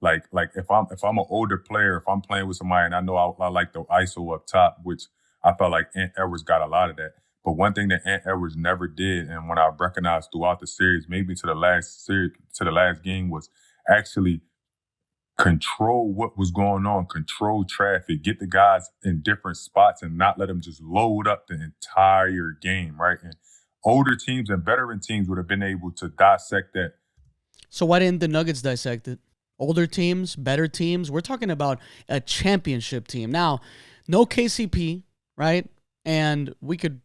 Like if I'm an older player, if I'm playing with somebody and I know I like the ISO up top, which I felt like Ant Edwards got a lot of that. But one thing that Ant Edwards never did, and when I recognized throughout the series, maybe to the last game, was actually control what was going on, control traffic, get the guys in different spots and not let them just load up the entire game, right? And older teams and veteran teams would have been able to dissect that. So why didn't the Nuggets dissect it? Older teams, better teams. We're talking about a championship team. Now, no KCP, right? And we could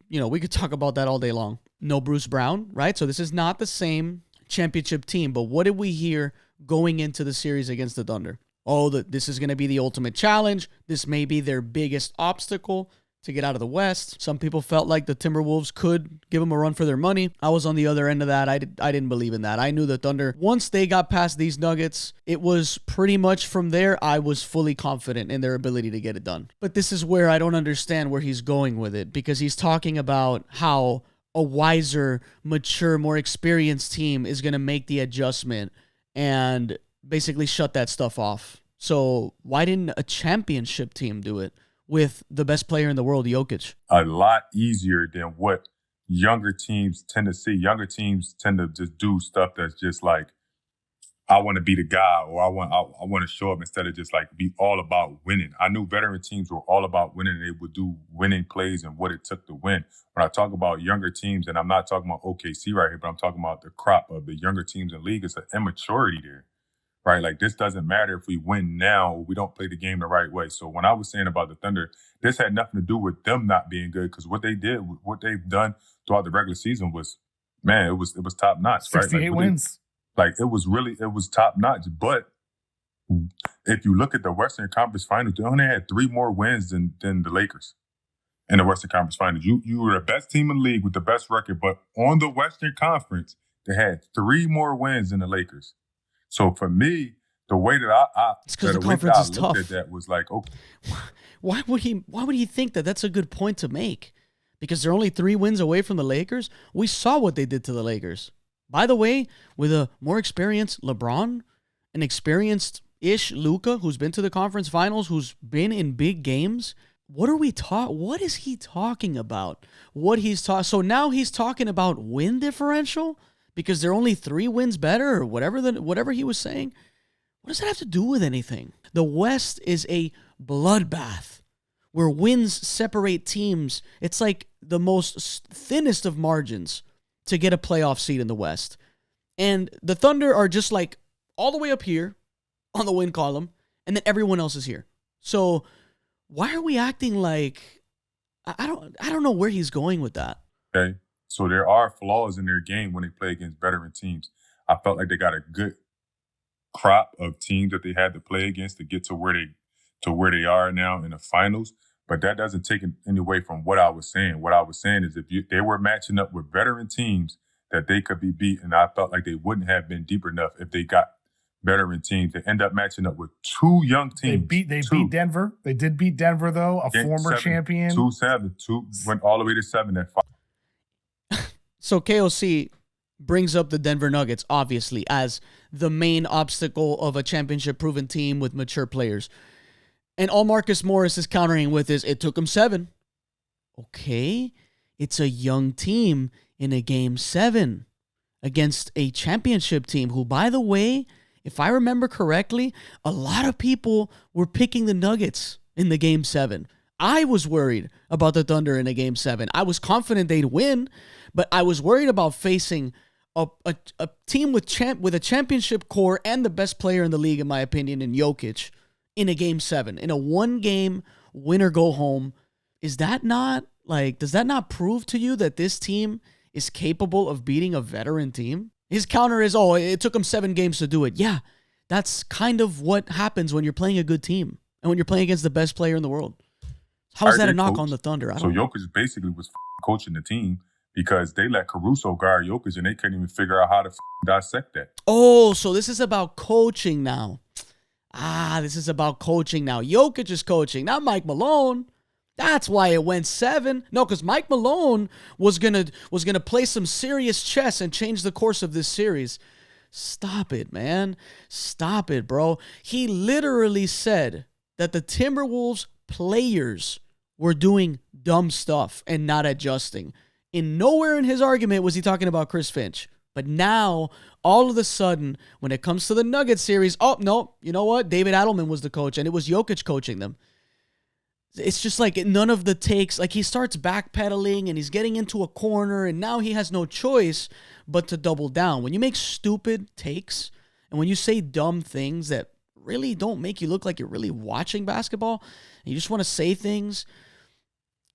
talk about that all day long. No Bruce Brown, right? So this is not the same championship team. But what did we hear going into the series against the Thunder? Oh, this is going to be the ultimate challenge. This may be their biggest obstacle to get out of the West. Some people felt like the Timberwolves could give them a run for their money. I was on the other end of that. I didn't believe in that. I knew the Thunder, once they got past these Nuggets, it was pretty much from there, I was fully confident in their ability to get it done. But this is where I don't understand where he's going with it, because he's talking about how a wiser, mature, more experienced team is going to make the adjustment and basically shut that stuff off. So why didn't a championship team do it with the best player in the world, Jokic? A lot easier than what younger teams tend to see. Younger teams tend to just do stuff that's just like, I want to be the guy, or I want to show up, instead of just like be all about winning. I knew veteran teams were all about winning. They would do winning plays and what it took to win. When I talk about younger teams, and I'm not talking about OKC right here, but I'm talking about the crop of the younger teams in the league, it's an immaturity there, right? Like, this doesn't matter if we win now or we don't play the game the right way. So when I was saying about the Thunder, this had nothing to do with them not being good, because what they've done throughout the regular season was, man, it was top notch, right? 68 wins. It was top notch. But if you look at the Western Conference Finals, they only had 3 more wins than the Lakers in the Western Conference Finals. You were the best team in the league with the best record, but on the Western Conference, they had 3 more wins than the Lakers. So for me, the way that it's because the conference is tough. At that was like, okay, why would he think that that's a good point to make? Because they're only 3 wins away from the Lakers. We saw what they did to the Lakers. By the way, with a more experienced LeBron, an experienced-ish Luka, who's been to the conference finals, who's been in big games, what is he talking about? So now he's talking about win differential because they're only 3 wins better, or whatever he was saying. What does that have to do with anything? The West is a bloodbath where wins separate teams. It's like the most thinnest of margins to get a playoff seed in the West. And the Thunder are just like all the way up here on the win column, and then everyone else is here. So why are we acting like, I don't know where he's going with that. Okay. So there are flaws in their game when they play against veteran teams. I felt like they got a good crop of teams that they had to play against to get to where they are now in the finals. But that doesn't take any away from what I was saying. What I was saying is, they were matching up with veteran teams that they could be beat, and I felt like they wouldn't have been deep enough if they got veteran teams. They end up matching up with 2 young teams. They beat Denver. They did beat Denver, though, a former champion. 2-7. 2 went all the way to 7 at 5. So KOC brings up the Denver Nuggets, obviously, as the main obstacle of a championship-proven team with mature players. And all Marcus Morris is countering with is, it took him 7. Okay, it's a young team in a game 7 against a championship team who, by the way, if I remember correctly, a lot of people were picking the Nuggets in the game 7. I was worried about the Thunder in a game 7. I was confident they'd win, but I was worried about facing a team with a championship core and the best player in the league, in my opinion, in Jokic, in a game 7, in a 1-game win or go home. Does that not prove to you that this team is capable of beating a veteran team? His counter is, it took him 7 games to do it. Yeah, that's kind of what happens when you're playing a good team and when you're playing against the best player in the world. How is that a knock on the Thunder? So Jokic basically was coaching the team because they let Caruso guard Jokic and they couldn't even figure out how to dissect that. Oh, so this is about coaching now. This is about coaching now. Jokic is coaching, not Mike Malone. That's why it went 7. No, because Mike Malone was gonna play some serious chess and change the course of this series. Stop it, man. Stop it, bro. He literally said that the Timberwolves players were doing dumb stuff and not adjusting. In nowhere in his argument was he talking about Chris Finch. But now, all of a sudden, when it comes to the Nuggets series, oh, no, you know what? David Adelman was the coach, and it was Jokic coaching them. It's just like none of the takes, like he starts backpedaling and he's getting into a corner, and now he has no choice but to double down. When you make stupid takes and when you say dumb things that really don't make you look like you're really watching basketball, and you just want to say things,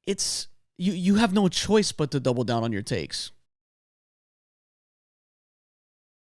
it's you have no choice but to double down on your takes.